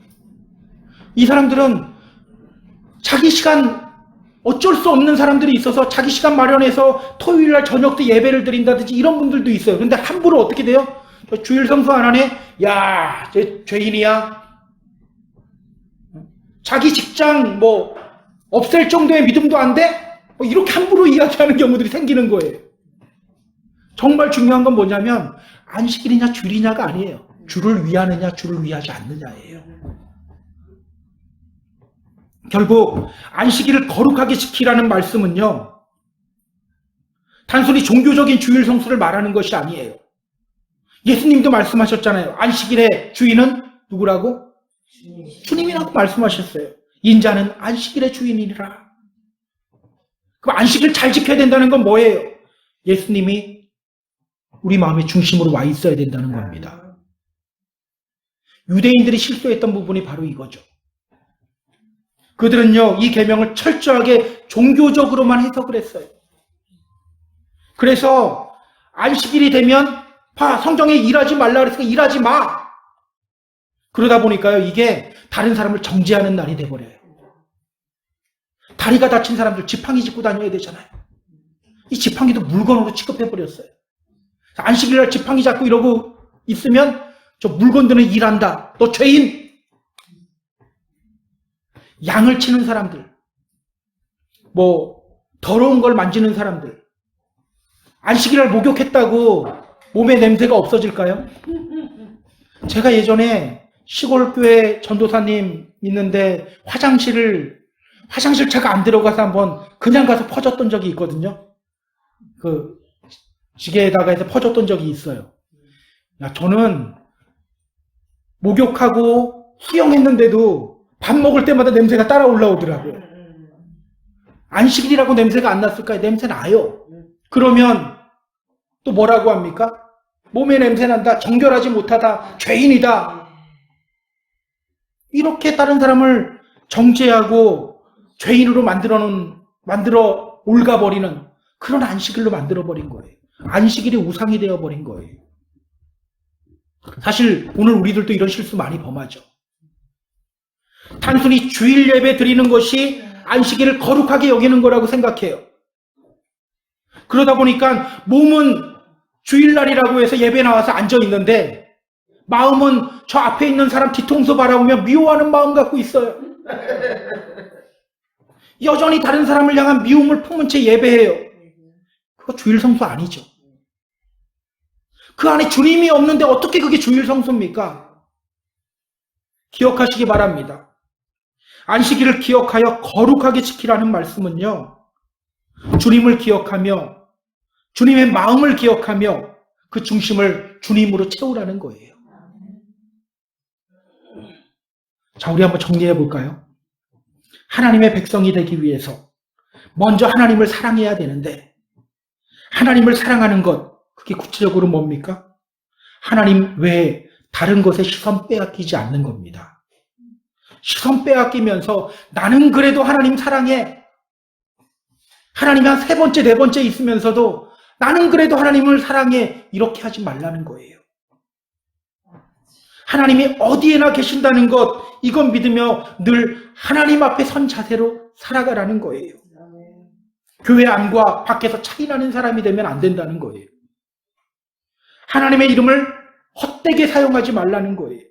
이 사람들은 자기 시간 어쩔 수 없는 사람들이 있어서 자기 시간 마련해서 토요일날 저녁 때 예배를 드린다든지 이런 분들도 있어요. 그런데 함부로 어떻게 돼요? 주일 성수 안 하네? 야, 쟤 죄인이야. 자기 직장 뭐 없앨 정도의 믿음도 안 돼? 이렇게 함부로 이야기하는 경우들이 생기는 거예요. 정말 중요한 건 뭐냐면 안식일이냐 주일이냐가 아니에요. 주를 위하느냐 주를 위하지 않느냐예요. 결국 안식일을 거룩하게 지키라는 말씀은요, 단순히 종교적인 주일 성수를 말하는 것이 아니에요. 예수님도 말씀하셨잖아요. 안식일의 주인은 누구라고? 주님이라고 말씀하셨어요. 인자는 안식일의 주인이라. 그럼 안식일 잘 지켜야 된다는 건 뭐예요? 예수님이 우리 마음의 중심으로 와 있어야 된다는 겁니다. 유대인들이 실수했던 부분이 바로 이거죠. 그들은요, 이 계명을 철저하게 종교적으로만 해석을 했어요. 그래서 안식일이 되면 성경에 일하지 말라 그랬으니까 일하지 마. 그러다 보니까요, 이게 다른 사람을 정죄하는 날이 돼버려요. 다리가 다친 사람들 지팡이 짚고 다녀야 되잖아요. 이 지팡이도 물건으로 취급해버렸어요. 안식일날 지팡이 잡고 이러고 있으면 저 물건들은 일한다. 너 죄인. 양을 치는 사람들, 뭐 더러운 걸 만지는 사람들, 안식일날 목욕했다고 몸에 냄새가 없어질까요? 제가 예전에 시골 교회 전도사님 있는데 화장실 제가 안 들어가서 한번 그냥 가서 퍼졌던 적이 있거든요. 그 지게에다가 해서 퍼졌던 적이 있어요. 야, 저는 목욕하고 수영했는데도 밥 먹을 때마다 냄새가 따라 올라오더라고요. 안식일이라고 냄새가 안 났을까요? 냄새 나요. 그러면 또 뭐라고 합니까? 몸에 냄새 난다, 정결하지 못하다, 죄인이다. 이렇게 다른 사람을 정죄하고 죄인으로 만들어 올가버리는 그런 안식일로 만들어버린 거예요. 안식일이 우상이 되어버린 거예요. 사실 오늘 우리들도 이런 실수 많이 범하죠. 단순히 주일 예배 드리는 것이 안식일을 거룩하게 여기는 거라고 생각해요. 그러다 보니까 몸은 주일날이라고 해서 예배 나와서 앉아 있는데 마음은 저 앞에 있는 사람 뒤통수 바라보며 미워하는 마음 갖고 있어요. 여전히 다른 사람을 향한 미움을 품은 채 예배해요. 그거 주일 성수 아니죠. 그 안에 주님이 없는데 어떻게 그게 주일 성수입니까? 기억하시기 바랍니다. 안식일을 기억하여 거룩하게 지키라는 말씀은요, 주님을 기억하며 주님의 마음을 기억하며 그 중심을 주님으로 채우라는 거예요. 자, 우리 한번 정리해 볼까요? 하나님의 백성이 되기 위해서 먼저 하나님을 사랑해야 되는데, 하나님을 사랑하는 것, 그게 구체적으로 뭡니까? 하나님 외에 다른 것에 시선 빼앗기지 않는 겁니다. 시선 빼앗기면서 나는 그래도 하나님 사랑해. 하나님이 한 3번째, 4번째 있으면서도 나는 그래도 하나님을 사랑해. 이렇게 하지 말라는 거예요. 하나님이 어디에나 계신다는 것, 이건 믿으며 늘 하나님 앞에 선 자세로 살아가라는 거예요. 교회 안과 밖에서 차이나는 사람이 되면 안 된다는 거예요. 하나님의 이름을 헛되게 사용하지 말라는 거예요.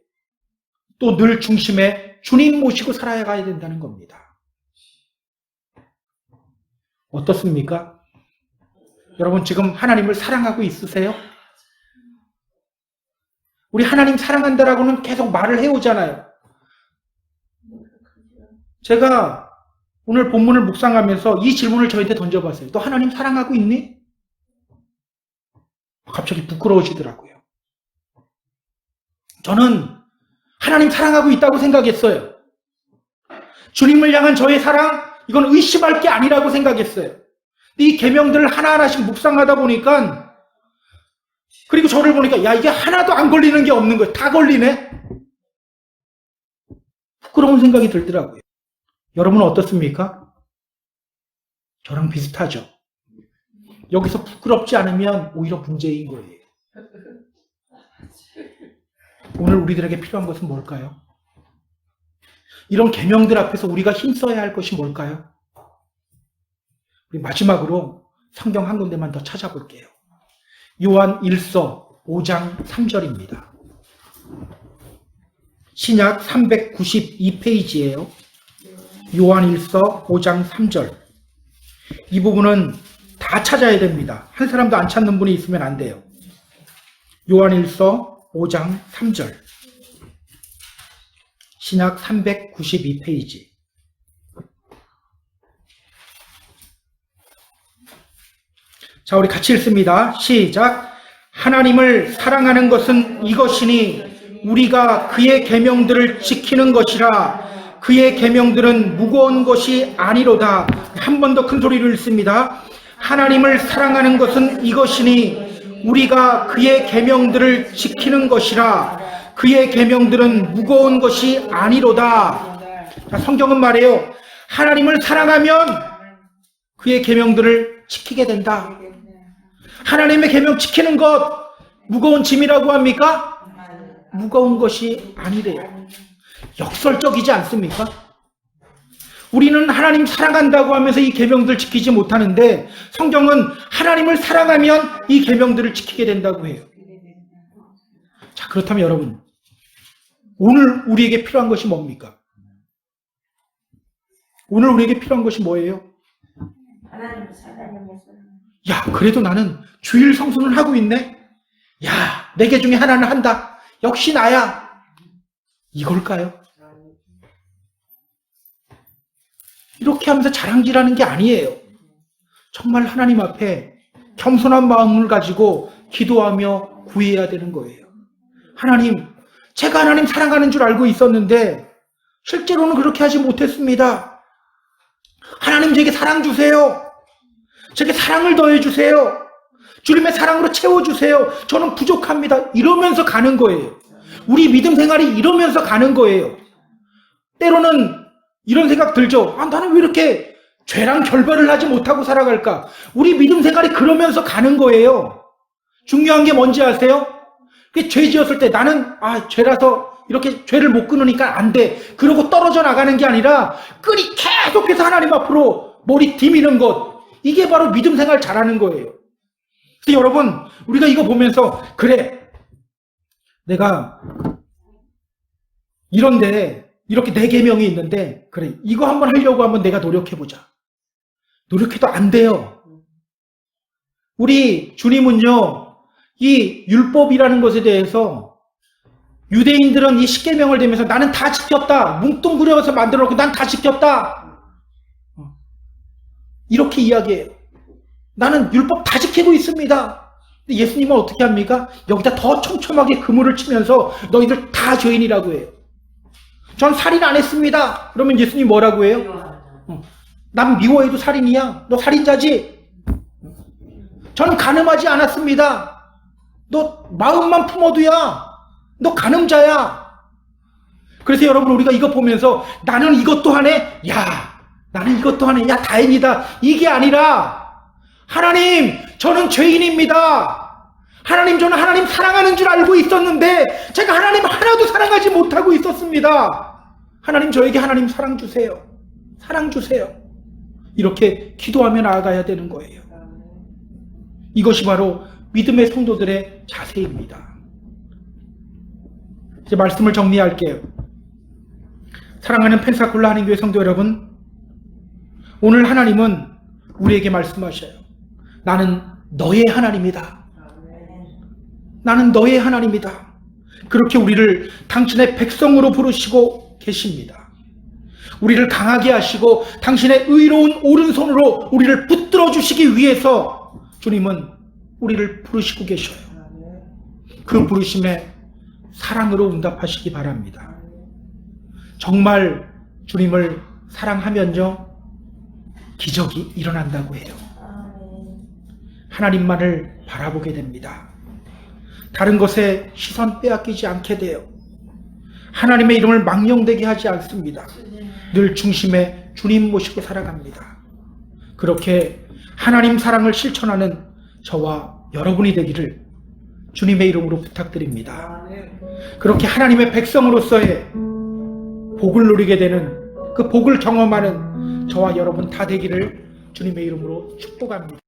또 늘 중심에 주님 모시고 살아가야 된다는 겁니다. 어떻습니까? 여러분 지금 하나님을 사랑하고 있으세요? 우리 하나님 사랑한다라고는 계속 말을 해오잖아요. 제가 오늘 본문을 묵상하면서 이 질문을 저희한테 던져봤어요. 너 하나님 사랑하고 있니? 갑자기 부끄러우시더라고요. 저는 하나님 사랑하고 있다고 생각했어요. 주님을 향한 저의 사랑, 이건 의심할 게 아니라고 생각했어요. 이 계명들을 하나하나씩 묵상하다 보니까 그리고 저를 보니까 야 이게 하나도 안 걸리는 게 없는 거예요. 다 걸리네. 부끄러운 생각이 들더라고요. 여러분은 어떻습니까? 저랑 비슷하죠. 여기서 부끄럽지 않으면 오히려 문제인 거예요. 오늘 우리들에게 필요한 것은 뭘까요? 이런 계명들 앞에서 우리가 힘써야 할 것이 뭘까요? 우리 마지막으로 성경 한 군데만 더 찾아볼게요. 요한 1서 5장 3절입니다. 신약 392페이지예요. 요한 1서 5장 3절. 이 부분은 다 찾아야 됩니다. 한 사람도 안 찾는 분이 있으면 안 돼요. 요한 1서 5장 3절. 신약 392페이지. 자, 우리 같이 읽습니다. 시작. 하나님을 사랑하는 것은 이것이니 우리가 그의 계명들을 지키는 것이라. 그의 계명들은 무거운 것이 아니로다. 한 번 더 큰 소리로 읽습니다. 하나님을 사랑하는 것은 이것이니 우리가 그의 계명들을 지키는 것이라. 그의 계명들은 무거운 것이 아니로다. 자, 성경은 말해요. 하나님을 사랑하면 그의 계명들을 지키게 된다. 하나님의 계명 지키는 것 무거운 짐이라고 합니까? 무거운 것이 아니래요. 역설적이지 않습니까? 우리는 하나님 사랑한다고 하면서 이 계명들 지키지 못하는데 성경은 하나님을 사랑하면 이 계명들을 지키게 된다고 해요. 자, 그렇다면 여러분, 오늘 우리에게 필요한 것이 뭡니까? 오늘 우리에게 필요한 것이 뭐예요? 하나님을 사랑하는 야, 그래도 나는 주일 성수는 하고 있네? 야, 4개 중에 하나는 한다. 역시 나야. 이걸까요? 이렇게 하면서 자랑질하는 게 아니에요. 정말 하나님 앞에 겸손한 마음을 가지고 기도하며 구해야 되는 거예요. 하나님, 제가 하나님 사랑하는 줄 알고 있었는데 실제로는 그렇게 하지 못했습니다. 하나님 제게 사랑 주세요. 제게 사랑을 더해 주세요. 주님의 사랑으로 채워주세요. 저는 부족합니다. 이러면서 가는 거예요. 우리 믿음 생활이 이러면서 가는 거예요. 때로는 이런 생각 들죠. 아, 나는 왜 이렇게 죄랑 결별을 하지 못하고 살아갈까? 우리 믿음 생활이 그러면서 가는 거예요. 중요한 게 뭔지 아세요? 죄 지었을 때 나는 죄라서 이렇게 죄를 못 끊으니까 안 돼. 그러고 떨어져 나가는 게 아니라 끈이 계속해서 하나님 앞으로 머리 디미는 것. 이게 바로 믿음 생활 잘하는 거예요. 그래서 여러분, 우리가 이거 보면서 그래, 내가 이런데 이렇게 4계명이 있는데 그래, 이거 한번 하려고 한번 내가 노력해보자. 노력해도 안 돼요. 우리 주님은요, 이 율법이라는 것에 대해서 유대인들은 이 10계명을 대면서 나는 다 지켰다. 뭉뚱그려서 만들어 놓고 난 다 지켰다. 이렇게 이야기해요. 나는 율법 다 지키고 있습니다. 근데 예수님은 어떻게 합니까? 여기다 더 촘촘하게 그물을 치면서 너희들 다 죄인이라고 해요. 전 살인 안 했습니다. 그러면 예수님 뭐라고 해요? 난 미워해도 살인이야. 너 살인자지? 저는 간음하지 않았습니다. 너 마음만 품어도야. 너 간음자야. 그래서 여러분, 우리가 이거 보면서 나는 이것도 하네? 야, 나는 이것도 하네. 야, 다행이다. 이게 아니라 하나님, 저는 죄인입니다. 하나님, 저는 하나님 사랑하는 줄 알고 있었는데 제가 하나님 하나도 사랑하지 못하고 있었습니다. 하나님, 저에게 하나님 사랑 주세요. 사랑 주세요. 이렇게 기도하며 나아가야 되는 거예요. 이것이 바로 믿음의 성도들의 자세입니다. 이제 말씀을 정리할게요. 사랑하는 펜사콜라 한인교회 성도 여러분, 오늘 하나님은 우리에게 말씀하셔요. 나는 너의 하나님이다. 나는 너의 하나님이다. 그렇게 우리를 당신의 백성으로 부르시고 계십니다. 우리를 강하게 하시고 당신의 의로운 오른손으로 우리를 붙들어 주시기 위해서 주님은 우리를 부르시고 계셔요. 그 부르심에 사랑으로 응답하시기 바랍니다. 정말 주님을 사랑하면요, 기적이 일어난다고 해요. 하나님만을 바라보게 됩니다. 다른 것에 시선 빼앗기지 않게 돼요. 하나님의 이름을 망령되게 하지 않습니다. 늘 중심에 주님 모시고 살아갑니다. 그렇게 하나님 사랑을 실천하는 저와 여러분이 되기를 주님의 이름으로 부탁드립니다. 그렇게 하나님의 백성으로서의 복을 누리게 되는 그 복을 경험하는 저와 여러분 다 되기를 주님의 이름으로 축복합니다.